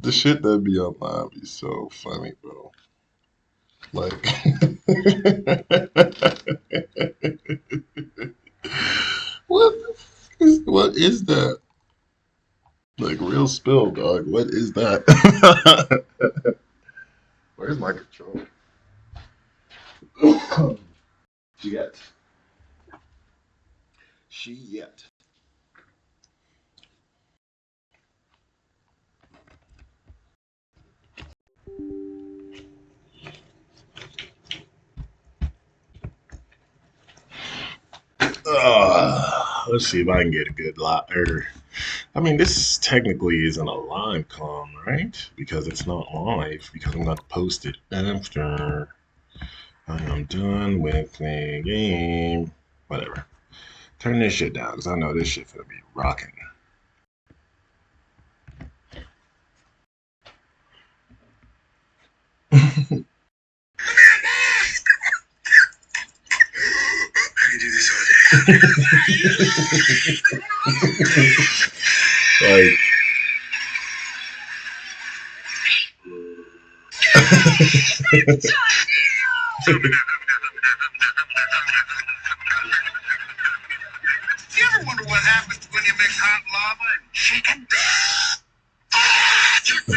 The shit that be online be so funny, bro. Like, what is that? Like real spill, dog. What is that? Where's my control? She yet. She yet. Let's see if I can get a good lot. Or, I mean, this technically isn't a live com, right? Because it's not live. Because I'm gonna post it after I am done with the game. Whatever. Turn this shit down, because I know this shit gonna be rocking. Like, You ever wonder what happens when you mix hot lava and chicken?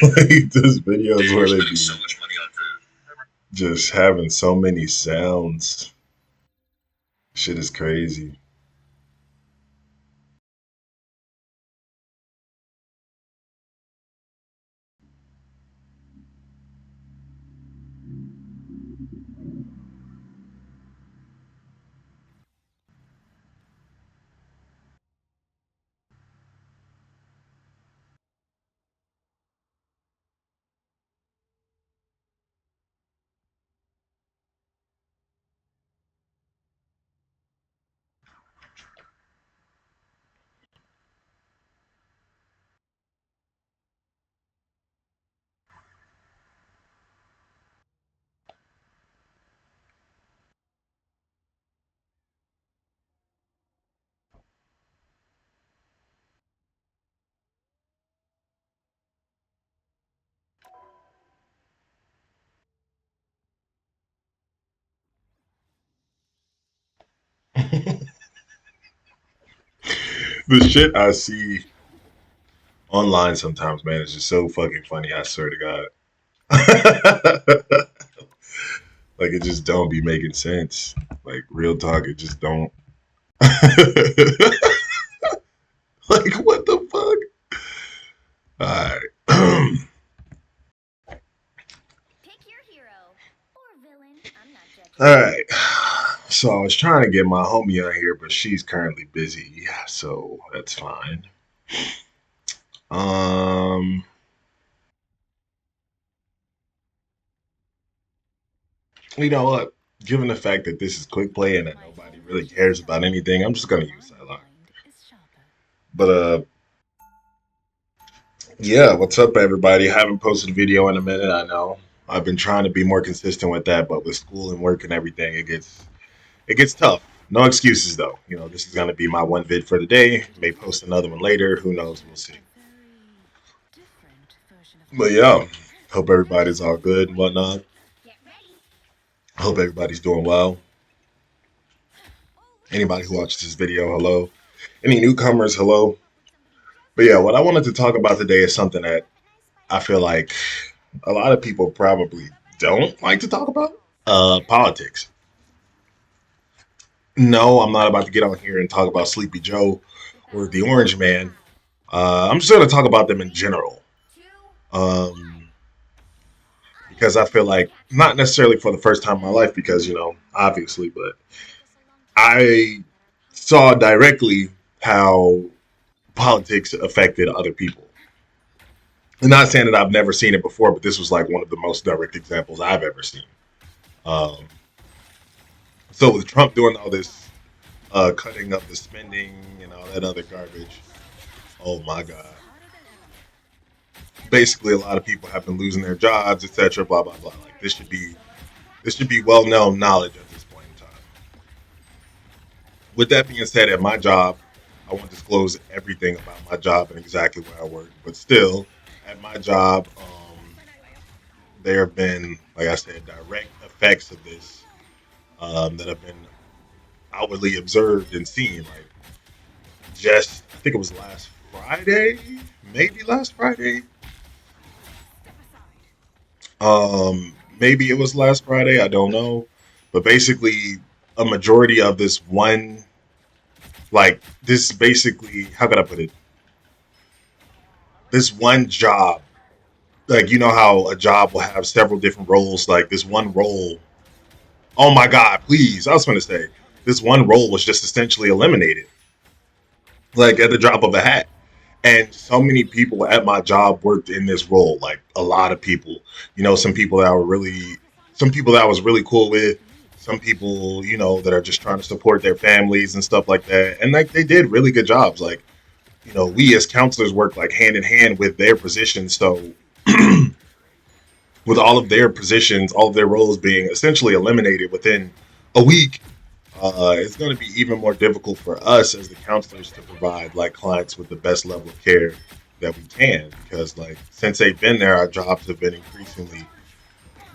like this videos where they be just having so many sounds. Shit is crazy. The shit I see online sometimes, man, is just so fucking funny. I swear to God. Like it just don't be making sense. Like real talk, it just don't. Like what the fuck? All right. All right. So I was trying to get my homie on here, but she's currently busy, so that's fine. Um, you know what? Given the fact that this is quick play and that nobody really cares about anything, I'm just gonna use Sidelock. But yeah, what's up, everybody? I haven't posted a video in a minute. I know I've been trying to be more consistent with that, but with school and work and everything, it gets tough. No excuses though. You know, this is gonna be my one vid for the day. May post another one later. Who knows? We'll see. But yeah, hope everybody's all good and whatnot. Hope everybody's doing well. Anybody who watches this video, hello. Any newcomers, hello. But yeah, what I wanted to talk about today is something that I feel like a lot of people probably don't like to talk about. Politics. No, I'm not about to get on here and talk about Sleepy Joe or the Orange Man. I'm just going to talk about them in general. Um, because I feel like, not necessarily for the first time in my life, because, obviously, but I saw directly how politics affected other people. I'm not saying that I've never seen it before, but this was like one of the most direct examples I've ever seen. Um, so with Trump doing all this cutting of the spending and all that other garbage, oh my God. Basically, a lot of people have been losing their jobs, etc. Blah blah blah. Like this should be well known knowledge at this point in time. With that being said, at my job, I won't disclose everything about my job and exactly where I work, but still, at my job, there have been, like I said, direct effects of this that have been outwardly observed and seen. Like just, I think it was last Friday, maybe last Friday. Maybe it was last Friday. I don't know, but basically, a majority of this one, like this, basically, how could I put it? This one job, like you know how a job will have several different roles. Like this one role. Oh my God! Please, I was going to say this one role was just essentially eliminated, like at the drop of a hat. And so many people at my job worked in this role, like a lot of people. Some people that were really, some people that I was really cool with, some people, that are just trying to support their families and stuff like that. And like they did really good jobs. Like, we as counselors work like hand in hand with their positions. So with all of their positions, all of their roles being essentially eliminated within a week, it's going to be even more difficult for us as the counselors to provide like clients with the best level of care that we can, because like since they've been there, our jobs have been increasingly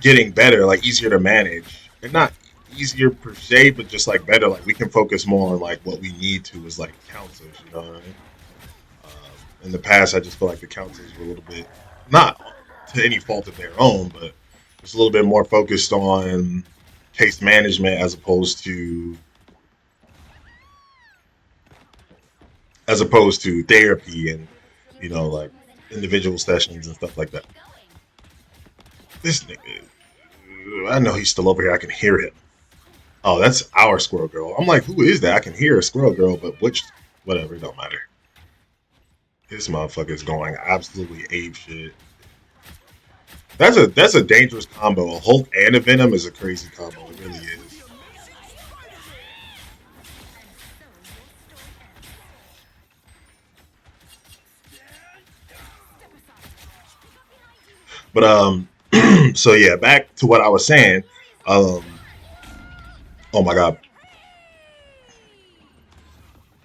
getting better, like easier to manage, and not easier per se, but just like better. Like we can focus more on like what we need to as like counselors. You know what I mean? In the past, I just feel like the counselors were a little bit, not to any fault of their own, but just a little bit more focused on case management as opposed to therapy and like individual sessions and stuff like that. This nigga, I know he's still over here. I can hear him. Oh, that's our squirrel girl. I'm like, who is that? I can hear a squirrel girl, but which, whatever, it don't matter. This motherfucker is going absolutely ape shit. That's a dangerous combo. A Hulk and a Venom is a crazy combo. It really is. But so yeah, back to what I was saying. Um, oh my god,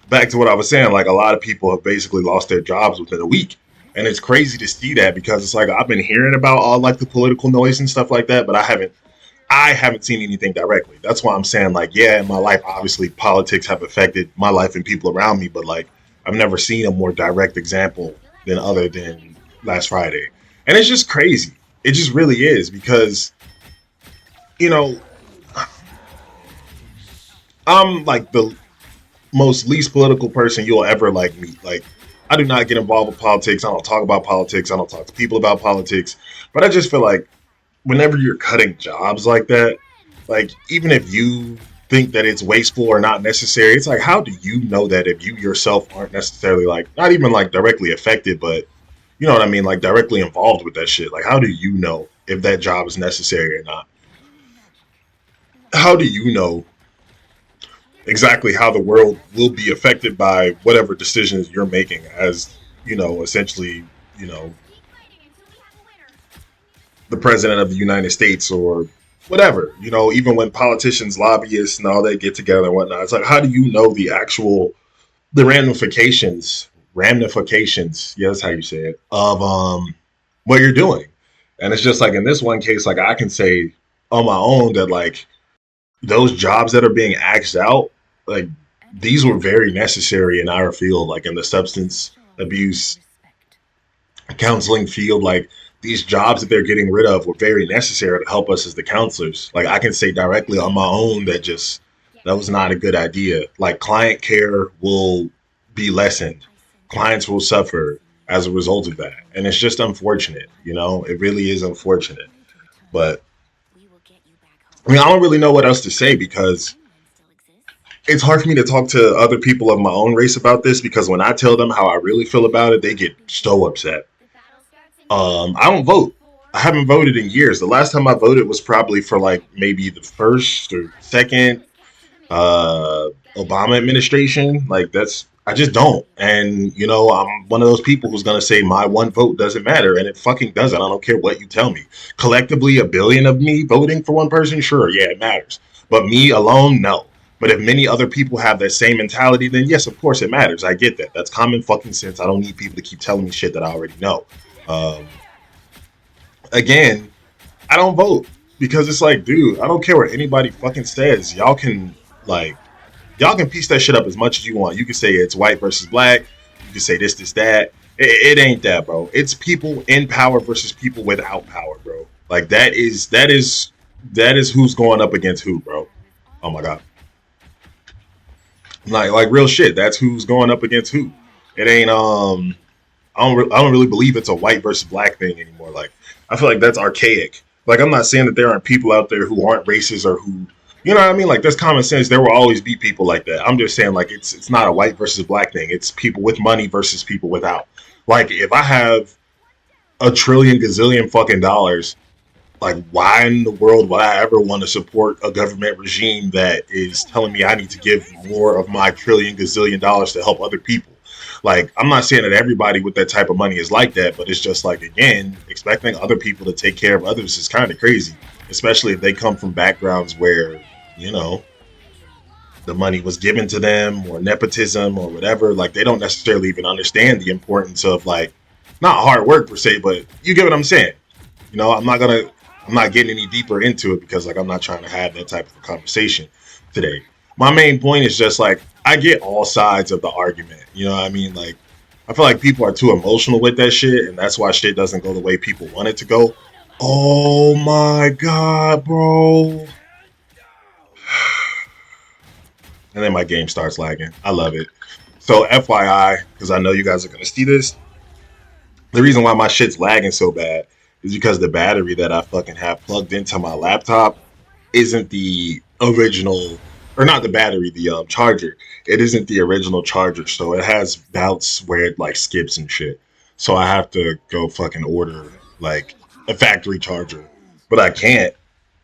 back to what I was saying. Like a lot of people have basically lost their jobs within a week, and it's crazy to see that because it's like I've been hearing about all like the political noise and stuff like that, but I haven't seen anything directly. That's why I'm saying like yeah, in my life, obviously politics have affected my life and people around me, but like I've never seen a more direct example than last Friday, and it's just crazy. It just really is because you know I'm like the most least political person you'll ever like meet. Like, I do not get involved with politics. I don't talk about politics. I don't talk to people about politics. But I just feel like whenever you're cutting jobs like that, like even if you think that it's wasteful or not necessary, it's like how do you know that if you yourself aren't necessarily like not even like directly affected, but you know what I mean, like directly involved with that shit. Like how do you know if that job is necessary or not? How do you know exactly how the world will be affected by whatever decisions you're making as essentially you know the president of the United States or whatever, even when politicians, lobbyists and all they get together and whatnot, it's like how do you know the ramifications, yeah, that's how you say it, of what you're doing. And it's just like in this one case, like I can say on my own that like those jobs that are being axed out, like these were very necessary in our field, like in the substance abuse counseling field. Like these jobs that they're getting rid of were very necessary to help us as the counselors. Like I can say directly on my own that just that was not a good idea. Like client care will be lessened, clients will suffer as a result of that, and it's just unfortunate. It really is unfortunate. But I mean, I don't really know what else to say because it's hard for me to talk to other people of my own race about this because when I tell them how I really feel about it, they get so upset. I don't vote. I haven't voted in years. The last time I voted was probably for like maybe the first or second Obama administration. Like that's I just don't. And I'm one of those people who's gonna say my one vote doesn't matter, and it fucking doesn't. I don't care what you tell me. Collectively, a billion of me voting for one person, sure, yeah, it matters. But me alone, no. But if many other people have that same mentality, then yes, of course it matters. I get that. That's common fucking sense. I don't need people to keep telling me shit that I already know. Um, Again, I don't vote because it's like, dude, I don't care what anybody fucking says. Like, y'all can piece that shit up as much as you want. You can say it's white versus black. You can say this, that. It ain't that, bro. It's people in power versus people without power, bro. Like that is who's going up against who, bro. Oh my god. Like real shit. That's who's going up against who. It ain't I don't really believe it's a white versus black thing anymore. Like I feel like that's archaic. Like I'm not saying that there aren't people out there who aren't racist or who, you know what I mean? Like that's common sense. There will always be people like that. I'm just saying like it's not a white versus black thing. It's people with money versus people without. Like if I have a trillion gazillion fucking dollars, like why in the world would I ever want to support a government regime that is telling me I need to give more of my trillion gazillion dollars to help other people? Like I'm not saying that everybody with that type of money is like that, but it's just like again, expecting other people to take care of others is kind of crazy, especially if they come from backgrounds where, you know, the money was given to them or nepotism or whatever. Like they don't necessarily even understand the importance of like not hard work per se, but you get what I'm saying. You know, I'm not getting any deeper into it because like I'm not trying to have that type of a conversation today. My main point is just like I get all sides of the argument. You know what I mean? Like I feel like people are too emotional with that shit, and that's why shit doesn't go the way people want it to go. Oh my god, bro. And then my game starts lagging. I love it. So FYI, because I know you guys are gonna see this, the reason why my shit's lagging so bad is because the battery that I fucking have plugged into my laptop isn't the original, or not the battery, the charger. It isn't the original charger, so it has bouts where it like skips and shit. So I have to go fucking order like a factory charger, but I can't,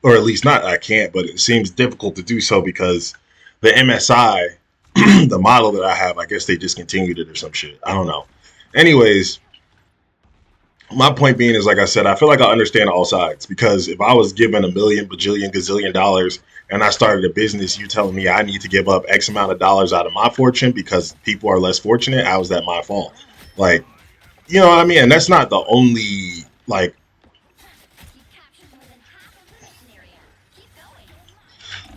or at least not I can't, but it seems difficult to do so because the MSI, the model that I have, I guess they discontinued it or some shit. I don't know. Anyways, my point being is like I said, I feel like I understand all sides because if I was given a million, bajillion, gazillion dollars and I started a business, you telling me I need to give up X amount of dollars out of my fortune because people are less fortunate, how is that my fault? Like, you know what I mean? And that's not the only like,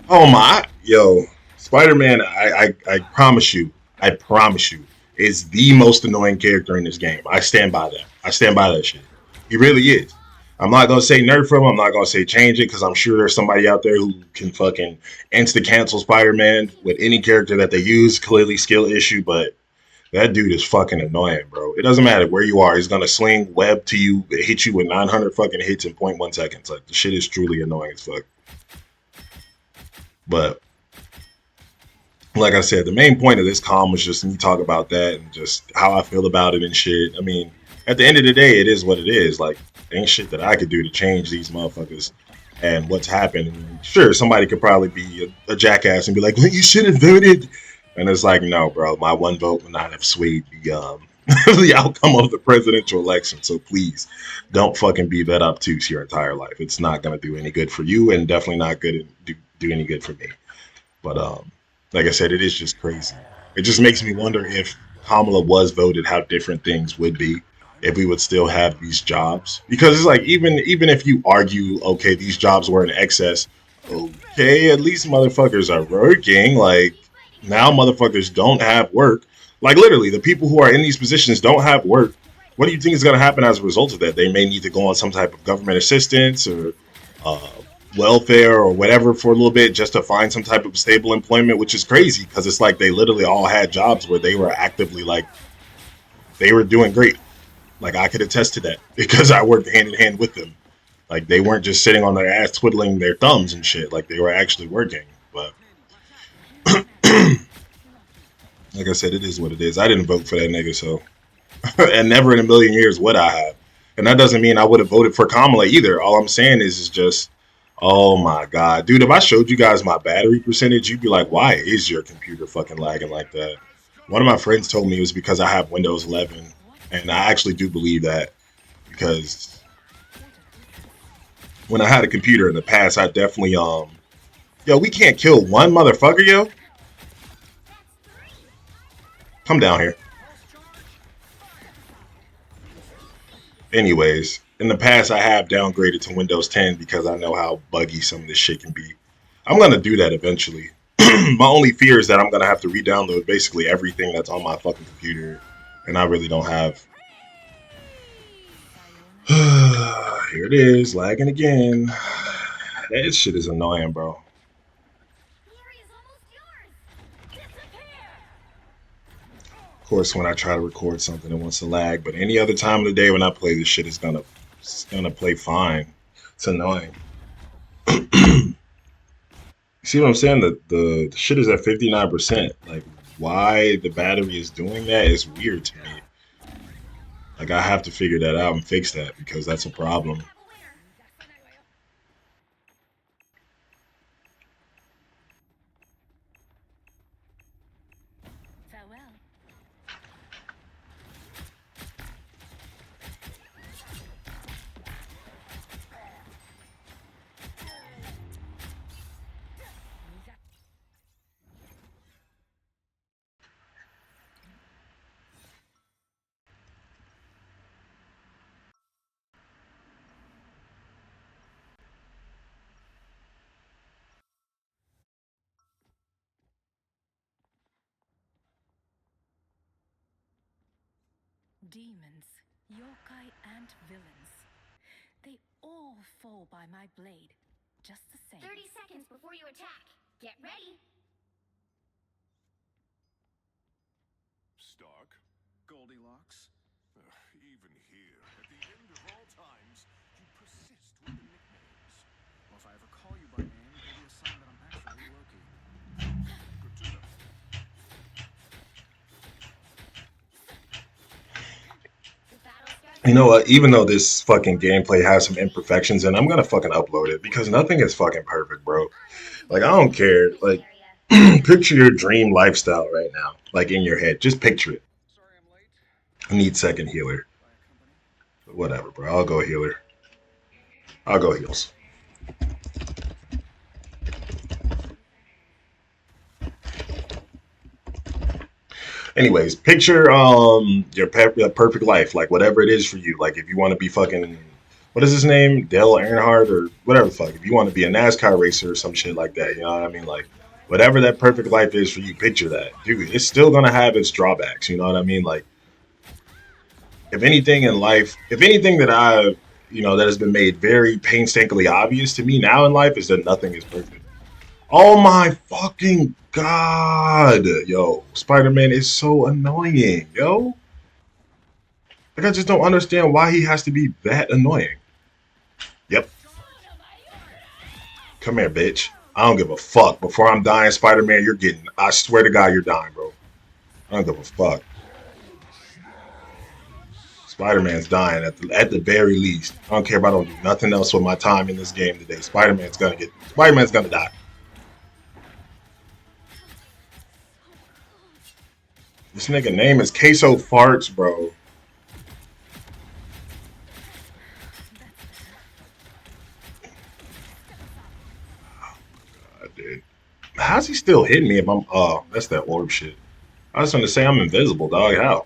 oh my, yo, Spider Man, I I promise you, is the most annoying character in this game. I stand by that. I stand by that shit. He really is. I'm not gonna say nerf him. I'm not gonna say change it because I'm sure there's somebody out there who can fucking insta cancel Spider Man with any character that they use. Clearly skill issue, but that dude is fucking annoying, bro. It doesn't matter where you are. He's gonna sling web to you, hit you with 900 fucking hits in point 0.1 seconds. Like the shit is truly annoying as fuck. But like I said, the main point of this calm was just me talk about that and just how I feel about it and shit. I mean, at the end of the day, it is what it is. Like, ain't shit that I could do to change these motherfuckers and what's happened. And sure, somebody could probably be a jackass and be like, well, you should have voted. And it's like, no, bro, my one vote would not have swayed the the outcome of the presidential election. So please, don't fucking be that obtuse your entire life. It's not gonna do any good for you, and definitely not good do any good for me. But like I said, it is just crazy. It just makes me wonder if Kamala was voted, how different things would be if we would still have these jobs. Because it's like even if you argue, okay, these jobs were in excess, okay, at least motherfuckers are working. Like now, motherfuckers don't have work. Like literally, the people who are in these positions don't have work. What do you think is going to happen as a result of that? They may need to go on some type of government assistance or uh, welfare or whatever for a little bit just to find some type of stable employment, which is crazy because it's like they literally all had jobs where they were actively like they were doing great. Like I could attest to that because I worked hand in hand with them. Like they weren't just sitting on their ass twiddling their thumbs and shit. Like they were actually working. But like I said, it is what it is. I didn't vote for that nigga, so and never in a million years would I have. And that doesn't mean I would have voted for Kamala either. All I'm saying is just, oh my god, dude! If I showed you guys my battery percentage, you'd be like, "Why is your computer fucking lagging like that?" One of my friends told me it was because I have Windows 11, and I actually do believe that because when I had a computer in the past, I definitely Yo, we can't kill one motherfucker, yo. Come down here. Anyways, in the past, I have downgraded to Windows 10 because I know how buggy some of this shit can be. I'm gonna do that eventually. My only fear is that I'm gonna have to re-download basically everything that's on my fucking computer, and I really don't have. Here it is, lagging again. That shit is annoying, bro. Of course, when I try to record something, it wants to lag. But any other time of the day when I play this shit, it's gonna play fine. It's annoying. You see what I'm saying? The shit is at 59%. Like, why the battery is doing that is weird to me. Like, I have to figure that out and fix that because that's a problem. Demons, yokai, and villains. They all fall by my blade, just the same. 30 seconds before you attack. Get ready. Stark? Goldilocks? Even here, at the end of all times, you persist with the nicknames. Well, if I ever call you by name, it'll be a sign that I'm actually Loki. Good to know. You know what? Even though this fucking gameplay has some imperfections, and I'm gonna fucking upload it because nothing is fucking perfect, bro. Like, I don't care. Like, picture your dream lifestyle right now, like in your head. Just picture it. Sorry I'm late. I need second healer. By a company. But whatever, bro. I'll go healer. I'll go heals. Anyways, picture your perfect life, like whatever it is for you. Like if you want to be fucking, what is his name, Dale Earnhardt or whatever the fuck. If you want to be a NASCAR racer or some shit like that, you know what I mean? Like whatever that perfect life is for you, picture that, dude. It's still gonna have its drawbacks. You know what I mean? Like if anything in life, if anything that that has been made very painstakingly obvious to me now in life is that nothing is perfect. Oh my fucking god, yo, Spider-Man is so annoying, yo. Like I just don't understand why he has to be that annoying. Yep, come here, bitch. I don't give a fuck. Before I'm dying, Spider-Man, you're getting. I swear to God, you're dying, bro. I don't give a fuck. Spider-Man's dying at the very least. I don't care if I don't do nothing else with my time in this game today. Spider-Man's gonna die. This nigga name is Queso Farts, bro. Dude. How's he still hitting me if I'm oh, that's that orb shit. I was gonna say I'm invisible, dog. How?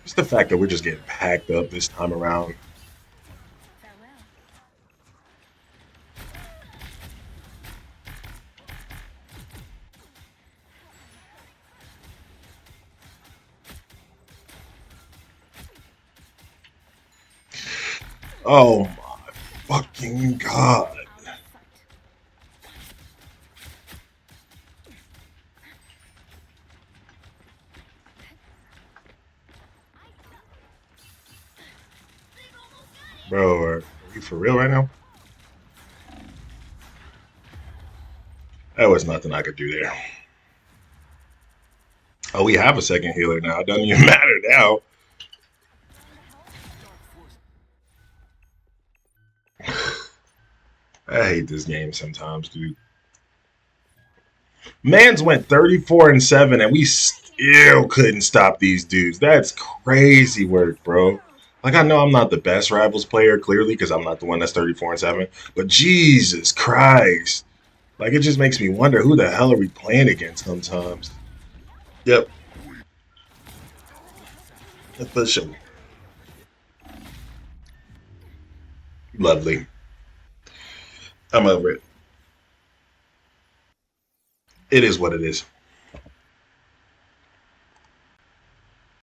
It's the fact that we're just getting packed up this time around. Oh my fucking god. Bro, are you for real right now? That was nothing I could do there. Oh, we have a second healer now. It doesn't even matter now. I hate this game sometimes, dude. Mans went 34-7, and we still couldn't stop these dudes. That's crazy work, bro. Like I know I'm not the best Rivals player, clearly, because I'm not the one that's 34-7. But Jesus Christ, like it just makes me wonder who the hell are we playing against sometimes. Yep, for sure. Lovely. I'm over it. It is what it is.